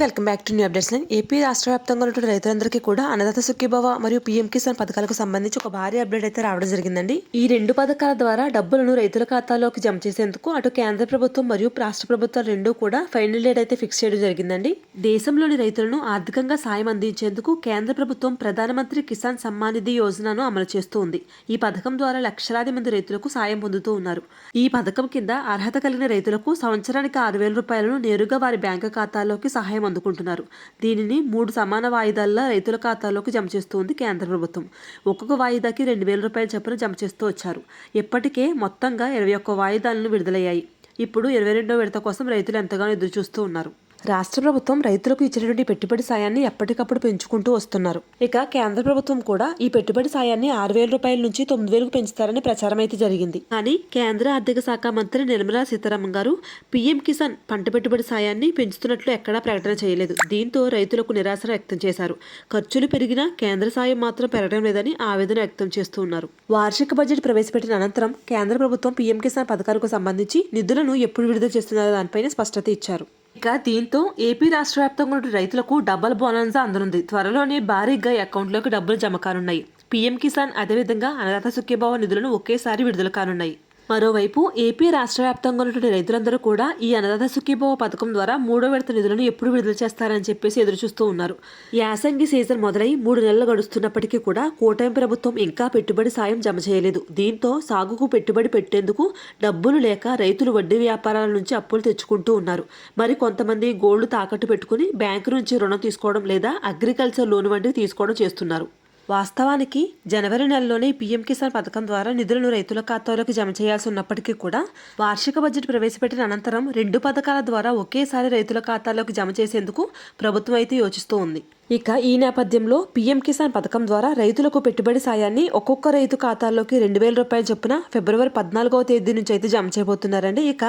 Welcome back to new updates line. AP రాష్ట్ర వ్యాప్తంగా ఉన్నటువంటి రైతులందరికీ కూడా అన్నదాత సుఖీభవ మరియు పీఎం కిసాన్ పథకాలకు సంబంధించి ఒక భారీ అప్డేట్ అయితే రావడం జరిగిందండి. ఈ రెండు పథకాల ద్వారా డబ్బులను రైతుల ఖాతాలోకి జమ చేసేందుకు అటు కేంద్ర ప్రభుత్వం మరియు రాష్ట్ర ప్రభుత్వాలు రెండూ కూడా ఫైనల్ డేట్ అయితే ఫిక్స్ చేయడం జరిగిందండి. దేశంలోని రైతులను ఆర్థికంగా సాయం అందించేందుకు కేంద్ర ప్రభుత్వం ప్రధానమంత్రి కిసాన్ సమ్మాన్ నిధి యోజనను అమలు చేస్తూ ఉంది. ఈ పథకం ద్వారా లక్షలాది మంది రైతులకు సాయం పొందుతూ ఉన్నారు. ఈ పథకం కింద అర్హత కలిగిన రైతులకు సంవత్సరానికి 6,000 రూపాయలను నేరుగా వారి బ్యాంకు ఖాతాలోకి సహాయం అందుకుంటున్నారు. దీనిని 3 సమాన వాయిదాల్లో రైతుల ఖాతాలోకి జమ చేస్తుంది కేంద్ర ప్రభుత్వం. ఒక్కొక్క వాయిదాకి 2,000 రూపాయల చొప్పున జమ చేస్తూ వచ్చారు. ఇప్పటికే మొత్తంగా 21 వాయిదాలను విడుదలయ్యాయి. ఇప్పుడు 22వ విడత కోసం రైతులు ఎంతగానో ఎదురు చూస్తూ ఉన్నారు. రాష్ట్ర ప్రభుత్వం రైతులకు ఇచ్చినటువంటి పెట్టుబడి సాయాన్ని ఎప్పటికప్పుడు పెంచుకుంటూ వస్తున్నారు. ఇక కేంద్ర ప్రభుత్వం కూడా ఈ పెట్టుబడి సాయాన్ని 6,000 రూపాయల నుంచి 9,000కు పెంచుతారని ప్రచారం అయితే జరిగింది. కానీ కేంద్ర ఆర్థిక శాఖ మంత్రి నిర్మలా సీతారామన్ గారు పీఎం కిసాన్ పంట పెట్టుబడి సాయాన్ని పెంచుతున్నట్లు ఎక్కడా ప్రకటన చేయలేదు. దీంతో రైతులకు నిరాశ వ్యక్తం చేశారు. ఖర్చులు పెరిగినా కేంద్ర సాయం మాత్రం పెరగడం లేదని ఆవేదన వ్యక్తం చేస్తూ ఉన్నారు. వార్షిక బడ్జెట్ ప్రవేశపెట్టిన అనంతరం కేంద్ర ప్రభుత్వం పీఎం కిసాన్ పథకాలకు సంబంధించి నిధులను ఎప్పుడు విడుదల చేస్తున్నారో దానిపైన స్పష్టత ఇచ్చారు. ఇక దీంతో ఏపీ రాష్ట్ర వ్యాప్తంగా ఉన్న రైతులకు డబల్ బోనస్ అందనుంది. త్వరలోనే భారీగా అకౌంట్లోకి డబ్బులు జమ కానున్నాయి. పీఎం కిసాన్ అదేవిధంగా అన్నదాత సుఖీభవ నిధులను ఒకేసారి విడుదల కానున్నాయి. మరోవైపు ఏపీ రాష్ట్ర వ్యాప్తంగా ఉన్నటువంటి రైతులందరూ కూడా ఈ అన్నదాత సుఖీభవ పథకం ద్వారా 3వ విడత నిధులను ఎప్పుడు విడుదల చేస్తారని చెప్పేసి ఎదురు చూస్తూ ఉన్నారు. యాసంగి సీజన్ మొదలై 3 నెలలు గడుస్తున్నప్పటికీ కూడా కూటమి ప్రభుత్వం ఇంకా పెట్టుబడి సాయం జమ చేయలేదు. దీంతో సాగుకు పెట్టుబడి పెట్టేందుకు డబ్బులు లేక రైతులు వడ్డీ వ్యాపారాల నుంచి అప్పులు తెచ్చుకుంటూ ఉన్నారు. మరి కొంతమంది గోల్డ్ తాకట్టు పెట్టుకుని బ్యాంకు నుంచి రుణం తీసుకోవడం లేదా అగ్రికల్చర్ లోన్ వంటివి తీసుకోవడం చేస్తున్నారు. వాస్తవానికి జనవరి నెలలోనే పీఎం కిసాన్ పథకం ద్వారా నిధులను రైతుల ఖాతాలోకి జమ చేయాల్సి ఉన్నప్పటికీ కూడా వార్షిక బడ్జెట్ ప్రవేశపెట్టిన అనంతరం 2 పథకాల ద్వారా ఒకేసారి రైతుల ఖాతాలోకి జమ చేసేందుకు ప్రభుత్వం అయితే యోచిస్తూ ఉంది. ఇక ఈ నేపథ్యంలో పీఎం కిసాన్ పథకం ద్వారా రైతులకు పెట్టుబడి సాయాన్ని ఒక్కొక్క రైతు ఖాతాలోకి 2,000 రూపాయల చొప్పున ఫిబ్రవరి 14వ తేదీ నుంచి అయితే జమ చేయబోతున్నారండి. ఇక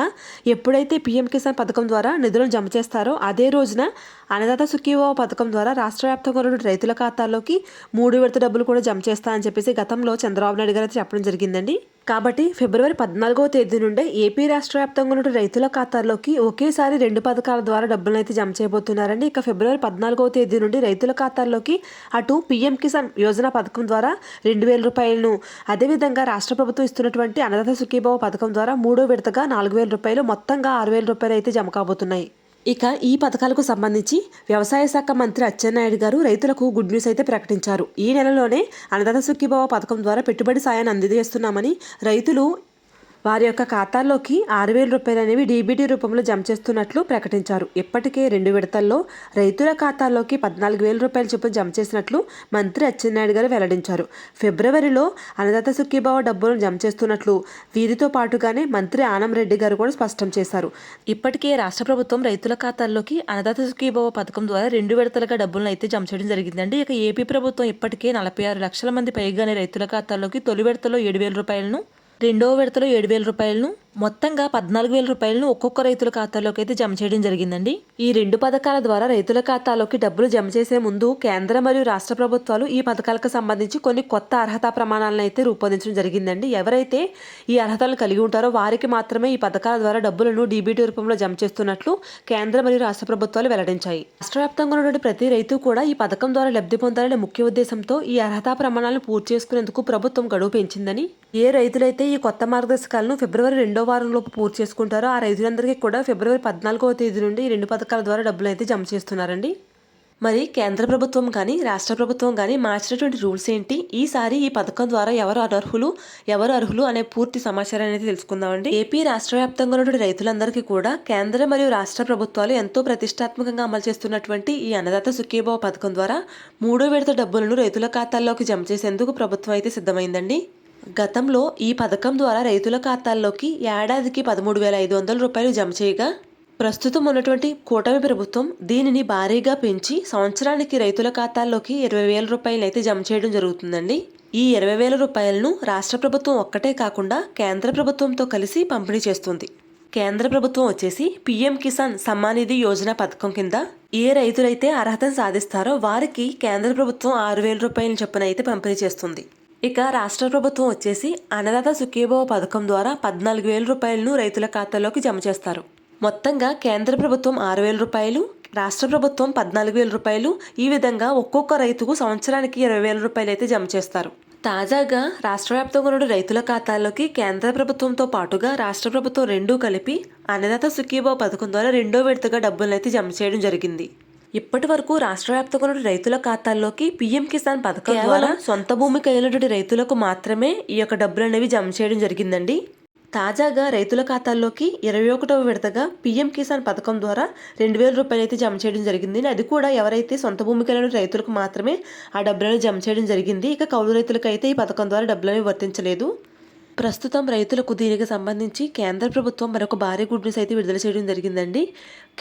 ఎప్పుడైతే పీఎం కిసాన్ పథకం ద్వారా నిధులను జమ చేస్తారో అదే రోజున అన్నదాత సుఖీభవ పథకం ద్వారా రాష్ట్ర వ్యాప్తంగా ఉన్న రైతుల ఖాతాల్లోకి 3 విడత డబ్బులు కూడా జమ చేస్తారని చెప్పేసి గతంలో చంద్రబాబు నాయుడు గారు చెప్పడం జరిగిందండి. కాబట్టి ఫిబ్రవరి 14వ తేదీ నుండే ఏపీ రాష్ట్ర వ్యాప్తంగా ఉన్న రైతుల ఖాతాల్లోకి ఒకేసారి 2 పథకాల ద్వారా డబ్బులను అయితే జమ చేయబోతున్నారండి. ఇక ఫిబ్రవరి 14వ తేదీ నుండి రైతుల ఖాతాల్లోకి అటు పీఎం కిసాన్ యోజన పథకం ద్వారా 2,000 రూపాయలను, అదేవిధంగా రాష్ట్ర ప్రభుత్వం ఇస్తున్నటువంటి అన్నదాత సుఖీభవ పథకం ద్వారా 3వ విడతగా 4,000 రూపాయలు, మొత్తంగా 6,000 రూపాయలు అయితే జమ కాబోతున్నాయి. ఇక ఈ పథకాలకు సంబంధించి వ్యవసాయ శాఖ మంత్రి అచ్చెన్నాయుడు గారు రైతులకు గుడ్ న్యూస్ అయితే ప్రకటించారు. ఈ నెలలోనే అన్నదాత సుఖీభవ పథకం ద్వారా పెట్టుబడి సాయాన్ని అందజేస్తున్నామని, రైతులు వారి యొక్క ఖాతాల్లోకి 6,000 రూపాయలు అనేవి డీబీటీ రూపంలో జమ చేస్తున్నట్లు ప్రకటించారు. ఇప్పటికే 2 విడతల్లో రైతుల ఖాతాల్లోకి 14,000 రూపాయల చొప్పున జమ చేసినట్లు మంత్రి అచ్చెన్నాయుడు గారు వెల్లడించారు. ఫిబ్రవరిలో అన్నదాత సుఖీభవ డబ్బులను జమ చేస్తున్నట్లు వీరితో పాటుగానే మంత్రి ఆనంరెడ్డి గారు కూడా స్పష్టం చేశారు. ఇప్పటికే రాష్ట్ర ప్రభుత్వం రైతుల ఖాతాల్లోకి అన్నదాత సుఖీభవ పథకం ద్వారా 2 విడతలుగా డబ్బులను అయితే జమ చేయడం జరిగిందండి. ఇక ఏపీ ప్రభుత్వం ఇప్పటికే 46 లక్షల మంది పైగానే రైతుల ఖాతాల్లోకి తొలి విడతలో 7,000 రూపాయలను, రెండవ విడతలో 7,000 రూపాయలను, మొత్తంగా 14,000 రూపాయలను ఒక్కొక్క రైతుల ఖాతాలోకి అయితే జమ చేయడం జరిగిందండి. ఈ 2 పథకాల ద్వారా రైతుల ఖాతాలోకి డబ్బులు జమ చేసే ముందు కేంద్ర మరియు రాష్ట్ర ప్రభుత్వాలు ఈ పథకాలకు సంబంధించి కొన్ని కొత్త అర్హతా ప్రమాణాలను అయితే రూపొందించడం జరిగిందండి. ఎవరైతే ఈ అర్హతలను కలిగి ఉంటారో వారికి మాత్రమే ఈ పథకాల ద్వారా డబ్బులను డీబీటీ రూపంలో జమ చేస్తున్నట్లు కేంద్ర మరియు రాష్ట్ర ప్రభుత్వాలు వెల్లడించాయి. రాష్ట్ర వ్యాప్తంగా ఉన్నటువంటి ప్రతి రైతు కూడా ఈ పథకం ద్వారా లబ్ధి పొందాలనే ముఖ్య ఉద్దేశంతో ఈ అర్హతా ప్రమాణాలను పూర్తి చేసుకునేందుకు ప్రభుత్వం గడువు పెంచిందని, ఏ రైతులైతే ఈ కొత్త మార్గదర్శకాలను ఫిబ్రవరి 2వ వారంలోపు పూర్తి చేసుకుంటారో ఆ రైతులందరికీ కూడా ఫిబ్రవరి 14వ తేదీ నుండి ఈ 2 పథకాల ద్వారా డబ్బులు అయితే జమ చేస్తున్నారండి. మరి కేంద్ర ప్రభుత్వం కానీ రాష్ట్ర ప్రభుత్వం కానీ మార్చినటువంటి రూల్స్ ఏంటి, ఈసారి ఈ పథకం ద్వారా ఎవరు అర్హులు అనే పూర్తి సమాచారాన్ని అయితే తెలుసుకుందామండి. ఏపీ రాష్ట్ర వ్యాప్తంగా ఉన్నటువంటి రైతులందరికీ కూడా కేంద్ర మరియు రాష్ట్ర ప్రభుత్వాలు ఎంతో ప్రతిష్టాత్మకంగా అమలు చేస్తున్నటువంటి ఈ అన్నదాత సుఖీభవ పథకం ద్వారా 3వ విడత డబ్బులను రైతుల ఖాతాల్లోకి జమ చేసేందుకు ప్రభుత్వం అయితే సిద్ధమైందండి. గతంలో ఈ పథకం ద్వారా రైతుల ఖాతాల్లోకి ఏడాదికి 13,500 రూపాయలు జమ చేయగా, ప్రస్తుతం ఉన్నటువంటి కూటమి ప్రభుత్వం దీనిని భారీగా పెంచి సంవత్సరానికి రైతుల ఖాతాల్లోకి 20,000 రూపాయలు అయితే జమ చేయడం జరుగుతుందండి. ఈ 20,000 రూపాయలను రాష్ట్ర ప్రభుత్వం ఒక్కటే కాకుండా కేంద్ర ప్రభుత్వంతో కలిసి పంపిణీ చేస్తుంది. కేంద్ర ప్రభుత్వం వచ్చేసి పీఎం కిసాన్ సమ్మాన్ నిధి యోజన పథకం కింద ఏ రైతులైతే అర్హతను సాధిస్తారో వారికి కేంద్ర ప్రభుత్వం 6,000 రూపాయల చొప్పున అయితే పంపిణీ చేస్తుంది. ఇక రాష్ట్ర ప్రభుత్వం వచ్చేసి అన్నదాత సుఖీభవ పథకం ద్వారా 14,000 రూపాయలను రైతుల ఖాతాలోకి జమ చేస్తారు. మొత్తంగా కేంద్ర ప్రభుత్వం 6,000 రూపాయలు, రాష్ట్ర ప్రభుత్వం 14,000 రూపాయలు, ఈ విధంగా ఒక్కొక్క రైతుకు సంవత్సరానికి 20,000 రూపాయలు అయితే జమ చేస్తారు. తాజాగా రాష్ట్ర వ్యాప్తంగా ఉన్న రైతుల ఖాతాల్లోకి కేంద్ర ప్రభుత్వంతో పాటుగా రాష్ట్ర ప్రభుత్వం రెండూ కలిపి అన్నదాత సుఖీభావ పథకం ద్వారా రెండో విడతగా డబ్బులను అయితే జమ చేయడం జరిగింది. ఇప్పటి వరకు రాష్ట్ర వ్యాప్తంగా ఉన్న రైతుల ఖాతాల్లోకి పీఎం కిసాన్ పథకం ద్వారా సొంత భూమి కలిగినటువంటి రైతులకు మాత్రమే ఈ యొక్క డబ్బులు అనేవి జమ చేయడం జరిగిందండి. తాజాగా రైతుల ఖాతాల్లోకి 21వ విడతగా పీఎం కిసాన్ పథకం ద్వారా 2,000 రూపాయలు అయితే జమ చేయడం జరిగింది. అది కూడా ఎవరైతే సొంత భూమి కలిగిన రైతులకు మాత్రమే ఆ డబ్బులను జమ చేయడం జరిగింది. ఇక కౌలు రైతులకు అయితే ఈ పథకం ద్వారా డబ్బులు వర్తించలేదు. ప్రస్తుతం రైతులకు దీనికి సంబంధించి కేంద్ర ప్రభుత్వం మరొక భారీ గుడ్ న్యూస్ అయితే విడుదల చేయడం జరిగిందండి.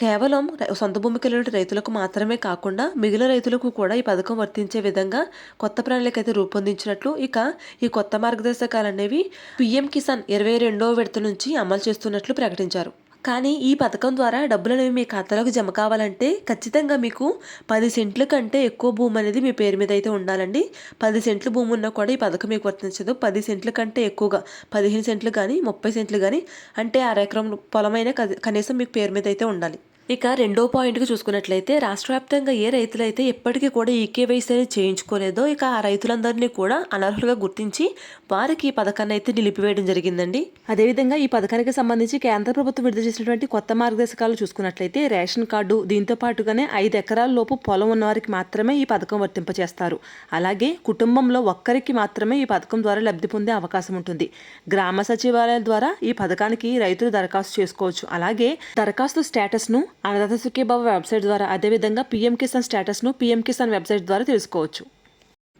కేవలం సొంత భూమి కలిగిన రైతులకు మాత్రమే కాకుండా మిగిలిన రైతులకు కూడా ఈ పథకం వర్తించే విధంగా కొత్త ప్రణాళిక అయితే రూపొందించినట్లు, ఇక ఈ కొత్త మార్గదర్శకాలు అనేవి పీఎం కిసాన్ 22వ విడత నుంచి అమలు చేస్తున్నట్లు ప్రకటించారు. కానీ ఈ పథకం ద్వారా డబ్బులు అనేవి మీ ఖాతాలోకి జమ కావాలంటే ఖచ్చితంగా మీకు 10 సెంట్ల కంటే ఎక్కువ భూమి అనేది మీ పేరు మీద అయితే ఉండాలండి. 10 సెంట్ల భూమి ఉన్నా కూడా ఈ పథకం మీకు వర్తించదు. 10 సెంట్ల కంటే ఎక్కువగా 15 సెంట్లు కానీ 30 సెంట్లు కానీ అంటే 1/2 ఎకరం పొలమైన కనీసం మీకు పేరు మీద అయితే ఉండాలి. ఇక రెండో పాయింట్కి చూసుకున్నట్లయితే రాష్ట్ర వ్యాప్తంగా ఏ రైతులైతే ఎప్పటికీ కూడా ఈకేవైసీ అనేది చేయించుకోలేదో ఇక ఆ రైతులందరినీ కూడా అనర్హులుగా గుర్తించి వారికి ఈ పథకాన్ని అయితే నిలిపివేయడం జరిగిందండి. అదేవిధంగా ఈ పథకానికి సంబంధించి కేంద్ర ప్రభుత్వం విడుదల చేసినటువంటి కొత్త మార్గదర్శకాలు చూసుకున్నట్లయితే రేషన్ కార్డు, దీంతో పాటుగానే 5 ఎకరాల లోపు పొలం ఉన్న వారికి మాత్రమే ఈ పథకం వర్తింపచేస్తారు. అలాగే కుటుంబంలో ఒక్కరికి మాత్రమే ఈ పథకం ద్వారా లబ్ధి పొందే అవకాశం ఉంటుంది. గ్రామ సచివాలయాల ద్వారా ఈ పథకానికి రైతులు దరఖాస్తు చేసుకోవచ్చు. అలాగే దరఖాస్తు స్టేటస్ను అన్నదాత సుఖీభావ వెబ్సైట్ ద్వారా, అదేవిధంగా పీఎం కిసాన్ స్టేటస్ను పీఎం కిసాన్ వెబ్సైట్ ద్వారా తెలుసుకోవచ్చు.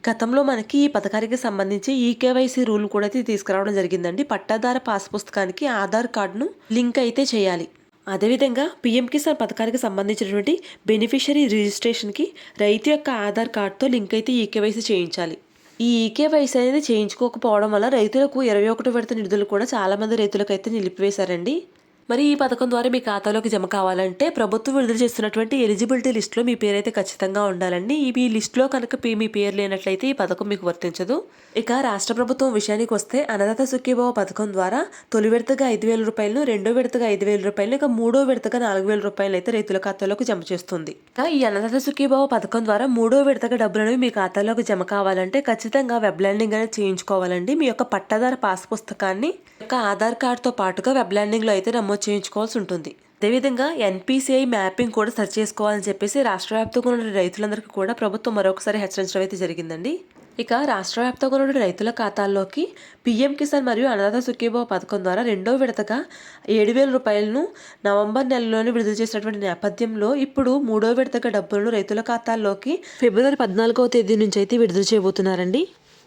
గతంలో మనకి ఈ పథకానికి సంబంధించి ఈకేవైసీ రూల్ కూడా అయితే తీసుకురావడం జరిగిందండి. పట్టాదార పాస్ పుస్తకానికి ఆధార్ కార్డును లింక్ అయితే చేయాలి. అదేవిధంగా పీఎం కిసాన్ పథకానికి సంబంధించినటువంటి బెనిఫిషరీ రిజిస్ట్రేషన్కి రైతు యొక్క ఆధార్ కార్డుతో లింక్ అయితే ఈకేవైసీ చేయించాలి. ఈ ఈకేవైసీ అనేది చేయించుకోకపోవడం వల్ల రైతులకు 21వ విడత నిధులు కూడా చాలామంది రైతులకు అయితే నిలిపివేశారండి. మరి ఈ పథకం ద్వారా మీ ఖాతాలోకి జమ కావాలంటే ప్రభుత్వం విడుదల చేస్తున్నటువంటి ఎలిజిబిలిటీ లిస్టులో మీ పేరు అయితే ఖచ్చితంగా ఉండాలండి. ఈ లిస్టులో కనుక మీ పేరు లేనట్లయితే ఈ పథకం మీకు వర్తించదు. ఇక రాష్ట్ర ప్రభుత్వం విషయానికి వస్తే అన్నదాత సుఖీభావ పథకం ద్వారా తొలి విడతగా 5,000 రూపాయలను, రెండో విడతగా 5,000 రూపాయలు, ఇక మూడో విడతగా 4,000 రూపాయలు అయితే రైతుల ఖాతాలోకి జమ చేస్తుంది. ఇక ఈ అన్నదాత సుఖీభావ పథకం ద్వారా మూడో విడతగా డబ్బులు అనేవి మీ ఖాతాలోకి జమ కావాలంటే ఖచ్చితంగా వెబ్ ల్యాండింగ్ అనేది చేయించుకోవాలండి. మీ యొక్క పట్టాదార పాస్ పుస్తకాన్ని యొక్క ఆధార్ కార్డుతో పాటుగా వెబ్ ల్యాండింగ్లో అయితే నమోదు చేయించుకోవాల్సి ఉంటుంది. అదేవిధంగా ఎన్పిసిఐ మ్యాపింగ్ కూడా సెర్చ్ చేసుకోవాలని చెప్పేసి రాష్ట్ర వ్యాప్తంగా ఉన్న రైతులందరికీ కూడా ప్రభుత్వం మరొకసారి హెచ్చరించడం అయితే జరిగిందండి. ఇక రాష్ట్ర వ్యాప్తంగా ఉన్న రైతుల ఖాతాల్లోకి పీఎం కిసాన్ మరియు అన్నదాత సుఖీభావ పథకం ద్వారా రెండో విడతగా 7,000 రూపాయలను నవంబర్ నెలలోనే విడుదల చేసినటువంటి నేపథ్యంలో ఇప్పుడు మూడో విడతగా డబ్బులను రైతుల ఖాతాల్లోకి ఫిబ్రవరి 14వ తేదీ నుంచి అయితే విడుదల చేయబోతున్నారండి.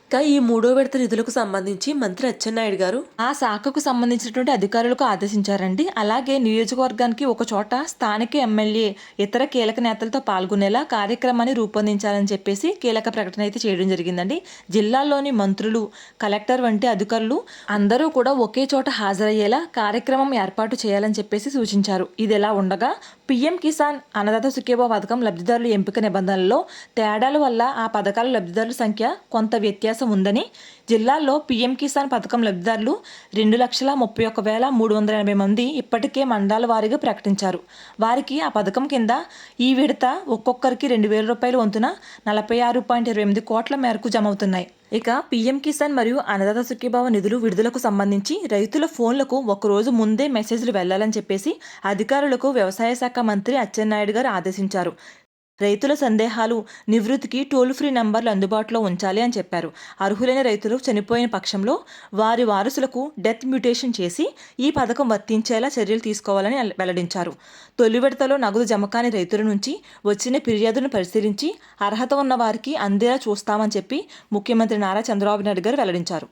ఇక ఈ మూడో విడత నిధులకు సంబంధించి మంత్రి అచ్చెన్నాయుడు గారు ఆ శాఖకు సంబంధించినటువంటి అధికారులకు ఆదేశించారండి. అలాగే నియోజకవర్గానికి ఒక చోట స్థానిక ఎమ్మెల్యే ఇతర కీలక నేతలతో పాల్గొనేలా కార్యక్రమాన్ని రూపొందించాలని చెప్పేసి కీలక ప్రకటన అయితే చేయడం జరిగిందండి. జిల్లాల్లోని మంత్రులు, కలెక్టర్ వంటి అధికారులు అందరూ కూడా ఒకే చోట హాజరయ్యేలా కార్యక్రమం ఏర్పాటు చేయాలని చెప్పేసి సూచించారు. ఇది ఎలా ఉండగా పీఎం కిసాన్ అన్నదాత సుఖీభావ పథకం లబ్ధిదారుల ఎంపిక నిబంధనల్లో తేడాల వల్ల ఆ పథకాల లబ్ధిదారుల సంఖ్య కొంత వ్యత్యాసం ఉందని, జిల్లాల్లో పీఎం కిసాన్ పథకం లబ్ధిదారులు 2,31,380 మంది ఇప్పటికే మండలాల వారీగా ప్రకటించారు. వారికి ఆ పథకం కింద ఈ విడత ఒక్కొక్కరికి 2,000 రూపాయల వంతున 46.28 కోట్ల మేరకు జమ అవుతున్నాయి. ఇక పీఎం కిసాన్ మరియు అన్నదాత సుఖీభావ నిధులు విడుదలకు సంబంధించి రైతుల ఫోన్లకు ఒకరోజు ముందే మెసేజ్లు వెళ్లాలని చెప్పేసి అధికారులకు వ్యవసాయ శాఖ మంత్రి అచ్చెన్నాయుడు గారు ఆదేశించారు. రైతుల సందేహాలు నివృత్తికి టోల్ ఫ్రీ నంబర్లు అందుబాటులో ఉంచాలి అని చెప్పారు. అర్హులైన రైతులు చనిపోయిన పక్షంలో వారి వారసులకు డెత్ మ్యూటేషన్ చేసి ఈ పథకం వర్తించేలా చర్యలు తీసుకోవాలని వెల్లడించారు. తొలి విడతలో నగదు జమ కాని రైతుల నుంచి వచ్చిన ఫిర్యాదులను పరిశీలించి అర్హత ఉన్న వారికి అందేలా చూస్తామని చెప్పి ముఖ్యమంత్రి నారా చంద్రబాబు నాయుడు గారు వెల్లడించారు.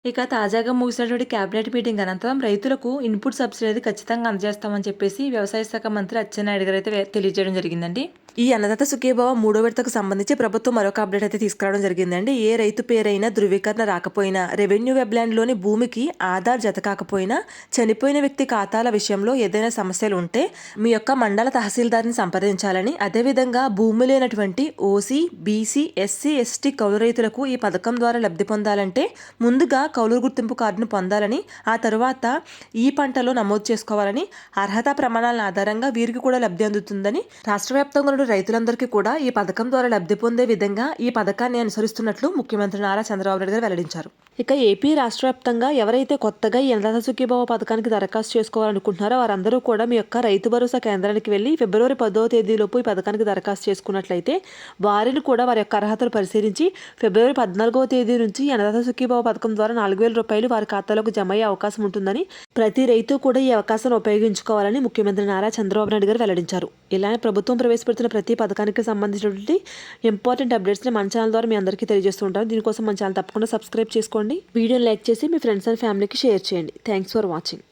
ఇక తాజాగా ముగిసినటువంటి కేబినెట్ మీటింగ్ అనంతరం రైతులకు ఇన్పుట్ సబ్సిడీ అనేది ఖచ్చితంగా అందజేస్తామని చెప్పేసి వ్యవసాయ శాఖ మంత్రి అచ్చెన్నాయుడు గారు అయితే తెలియజేయడం జరిగిందండి. ఈ అన్నదాత సుఖీభావ మూడో విడతకు సంబంధించి ప్రభుత్వం మరొక అప్డేట్ అయితే తీసుకురావడం జరిగిందండి. ఏ రైతు పేరైనా ధృవీకరణ రాకపోయినా, రెవెన్యూ వెబ్లాండ్లోని భూమికి ఆధార్ జత కాకపోయినా, చనిపోయిన వ్యక్తి ఖాతాల విషయంలో ఏదైనా సమస్యలు ఉంటే మీ యొక్క మండల తహసీల్దార్ని సంప్రదించాలని, అదేవిధంగా భూమి లేనటువంటి ఓసీ, బీసీ, ఎస్సీ, ఎస్టీ కౌలు రైతులకు ఈ పథకం ద్వారా లబ్ధి పొందాలంటే ముందుగా కౌలు గుర్తింపు కార్డును పొందాలని, ఆ తరువాత ఈ పంటలో నమోదు చేసుకోవాలని, అర్హత ప్రమాణాల ఆధారంగా వీరికి కూడా లబ్ధి అందుతుందని రాష్ట్ర వ్యాప్తంగా ఉన్న రైతులందరికీ కూడా ఈ పథకం ద్వారా లబ్ధి పొందే విధంగా ఈ పథకాన్ని అనుసరిస్తున్నట్లు ముఖ్యమంత్రి నారా చంద్రబాబు నాయుడు గారు వెల్లడించారు. ఇక ఏపీ రాష్ట్ర వ్యాప్తంగా ఎవరైతే కొత్తగా ఈ అన్నదాత సుఖీభవ పథకానికి దరఖాస్తు చేసుకోవాలనుకుంటున్నారో వారందరూ కూడా మీ యొక్క రైతు భరోసా కేంద్రానికి వెళ్ళి ఫిబ్రవరి 10వ తేదీలోపు ఈ పథకానికి దరఖాస్తు చేసుకున్నట్లయితే వారిని కూడా వారి యొక్క అర్హతలు పరిశీలించి ఫిబ్రవరి 14వ తేదీ నుంచి అన్నదాత సుఖీభవ పథకం ద్వారా 4,000 రూపాయలు వారి ఖాతాలోకి జమ అయ్యే అవకాశం ఉంటుందని, ప్రతి రైతు కూడా ఈ అవకాశాన్ని ఉపయోగించుకోవాలని ముఖ్యమంత్రి నారా చంద్రబాబు నాయుడు గారు వెల్లడించారు. ఇలానే ప్రభుత్వం ప్రవేశపెడుతున్న ప్రతి పథకానికి సంబంధించినటువంటి ఇంపార్టెంట్ అప్డేట్స్ని మన ఛానల్ ద్వారా మీ అందరికీ తెలియజేస్తూ ఉంటాను. దీనికోసం మన ఛానల్ తప్పకుండా సబ్స్క్రైబ్ చేసుకోండి. వీడియోని లైక్ చేసి మీ ఫ్రెండ్స్ అండ్ ఫ్యామిలీకి షేర్ చేయండి. Thanks for watching.